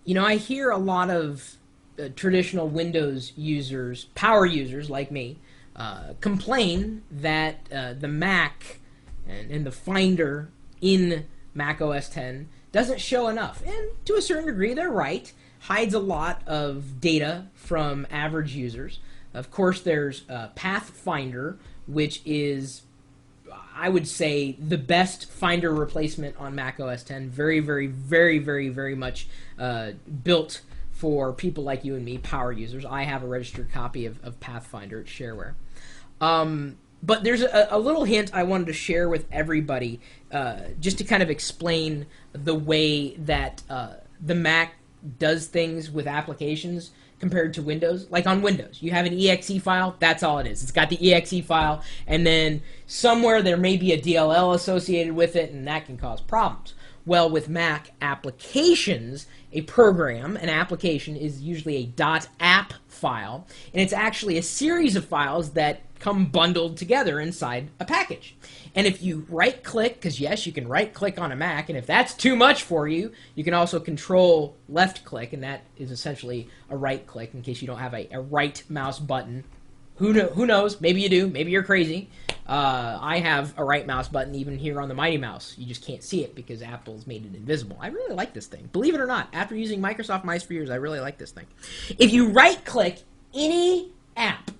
You know, I hear a lot of traditional Windows users, power users like me, complain that the Mac and the Finder in Mac OS X doesn't show enough. And to a certain degree, they're right. Hides a lot of data from average users. Of course, there's Pathfinder, which is, I would say, the best Finder replacement on Mac OS X. Very, very, very, very, very much built for people like you and me, power users. I have a registered copy of Pathfinder. It's shareware. But there's a little hint I wanted to share with everybody, just to kind of explain the way that the Mac does things with applications compared to Windows. Like on Windows, you have an exe file, that's all it is. It's got the exe file, and then somewhere there may be a DLL associated with it, and that can cause problems. Well, with Mac applications, a program, an application, is usually a .app file, and it's actually a series of files that come bundled together inside a package. And if you right-click, because yes, you can right-click on a Mac, and if that's too much for you, you can also control left-click, and that is essentially a right-click in case you don't have a right mouse button. Who knows? Maybe you do. Maybe you're crazy. I have a right mouse button even here on the Mighty Mouse. You just can't see it because Apple's made it invisible. I really like this thing. Believe it or not, after using Microsoft Mice for years, I really like this thing. If you right-click any app,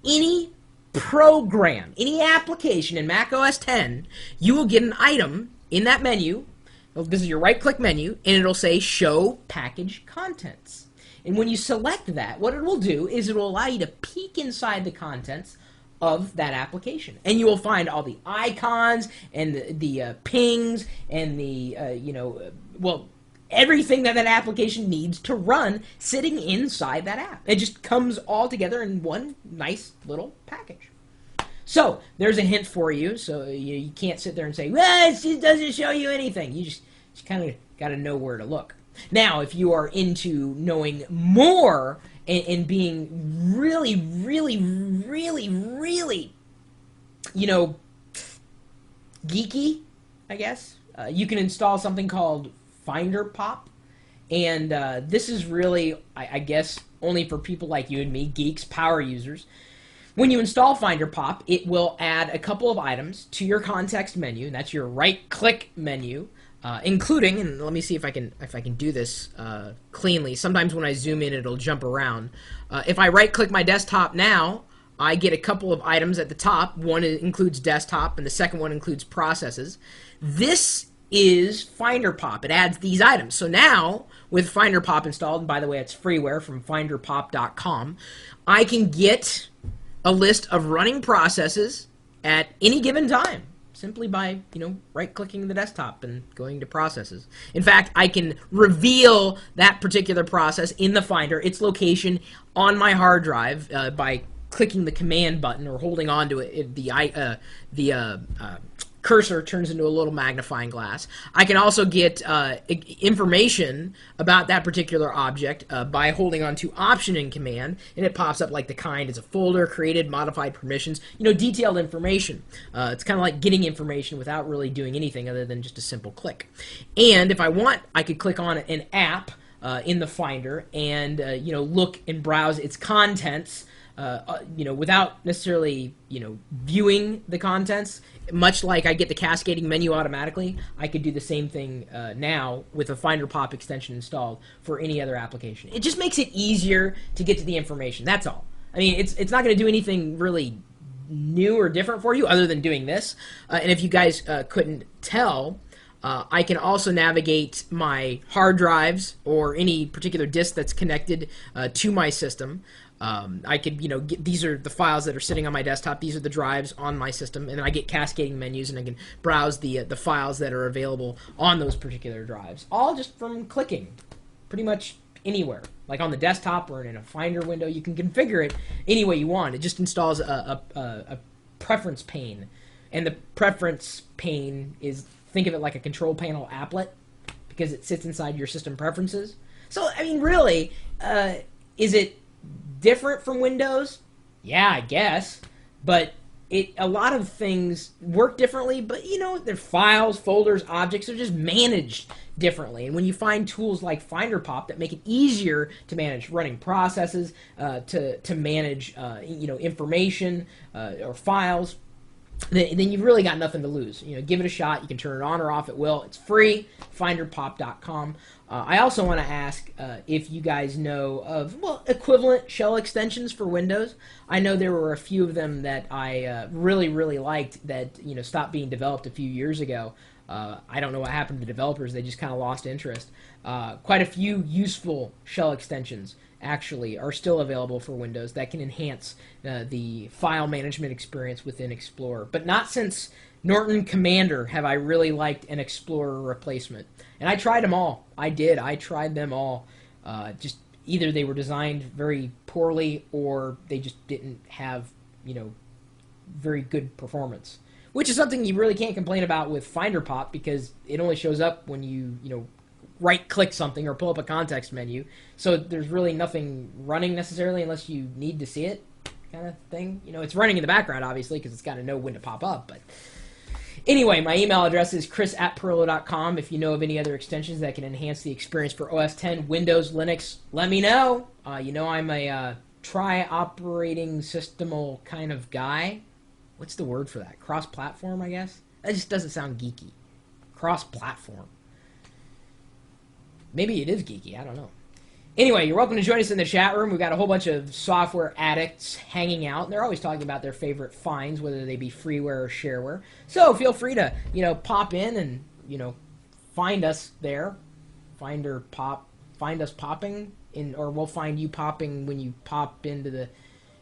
any program, any application in Mac OS X, you will get an item in that menu. This is your right-click menu, and it'll say Show Package Contents. And when you select that, what it will do is it will allow you to peek inside the contents of that application. And you will find all the icons and the pings and the, everything that application needs to run sitting inside that app. It just comes all together in one nice little package. So there's a hint for you. So you can't sit there and say, well, it just doesn't show you anything. You just kind of got to know where to look. Now, if you are into knowing more and being really, really, really, really, geeky, I guess, you can install something called FinderPop. And this is really, I guess, only for people like you and me, geeks, power users. When you install FinderPop, it will add a couple of items to your context menu, and that's your right-click menu. Including, and let me see if I can do this cleanly. Sometimes when I zoom in, it'll jump around. If I right-click my desktop now, I get a couple of items at the top. One includes desktop, and the second one includes processes. This is FinderPop. It adds these items. So now, with FinderPop installed, and by the way, it's freeware from finderpop.com, I can get a list of running processes at any given time, simply by, right-clicking the desktop and going to processes. In fact, I can reveal that particular process in the Finder, its location on my hard drive, by clicking the command button or holding on to it. The cursor turns into a little magnifying glass. I can also get information about that particular object by holding on to Option in Command, and it pops up like the kind as a folder, created, modified permissions, detailed information. It's kind of like getting information without really doing anything other than just a simple click. And if I want, I could click on an app in the Finder and look and browse its contents, without necessarily, viewing the contents. Much like I get the cascading menu automatically, I could do the same thing now with a FinderPop extension installed for any other application. It just makes it easier to get to the information. That's all. I mean, it's not going to do anything really new or different for you other than doing this. And if you guys couldn't tell, I can also navigate my hard drives or any particular disk that's connected to my system. I could, these are the files that are sitting on my desktop. These are the drives on my system, and then I get cascading menus, and I can browse the files that are available on those particular drives, all just from clicking, pretty much anywhere. Like on the desktop or in a Finder window, you can configure it any way you want. It just installs a preference pane, and the preference pane is, think of it like a control panel applet, because it sits inside your system preferences. So, I mean, really, is it different from Windows? Yeah, I guess. But a lot of things work differently, but their files, folders, objects are just managed differently. And when you find tools like FinderPop that make it easier to manage running processes, to manage information or files, then you've really got nothing to lose. Give it a shot. You can turn it on or off at will. It's free. Finderpop.com. I also want to ask if you guys know of equivalent shell extensions for Windows. I know there were a few of them that I really liked that stopped being developed a few years ago. I don't know what happened to the developers. They just kind of lost interest. Quite a few useful shell extensions actually are still available for Windows that can enhance the file management experience within Explorer. But not since Norton Commander have I really liked an Explorer replacement. And I tried them all. I tried them all. Just either they were designed very poorly or they just didn't have, very good performance. Which is something you really can't complain about with FinderPop because it only shows up when you right-click something or pull up a context menu. So there's really nothing running necessarily unless you need to see it, kind of thing. It's running in the background, obviously, because it's got to know when to pop up. But anyway, my email address is chris@pirillo.com. If you know of any other extensions that can enhance the experience for OS X, Windows, Linux, let me know. I'm a tri-operating systemal kind of guy. What's the word for that? Cross-platform, I guess? That just doesn't sound geeky. Cross-platform. Maybe it is geeky. I don't know. Anyway, you're welcome to join us in the chat room. We've got a whole bunch of software addicts hanging out. And they're always talking about their favorite finds, whether they be freeware or shareware. So feel free to, pop in and, find us there. Find us popping in, or we'll find you popping when you pop into the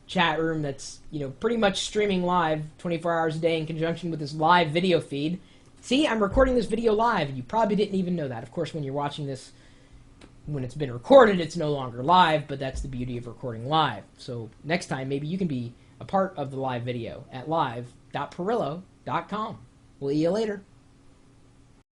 chat room that's, pretty much streaming live 24 hours a day in conjunction with this live video feed. See, I'm recording this video live, and you probably didn't even know that. Of course, when you're watching this, when it's been recorded, it's no longer live, but that's the beauty of recording live. So next time, maybe you can be a part of the live video at live.pirillo.com. We'll see you later.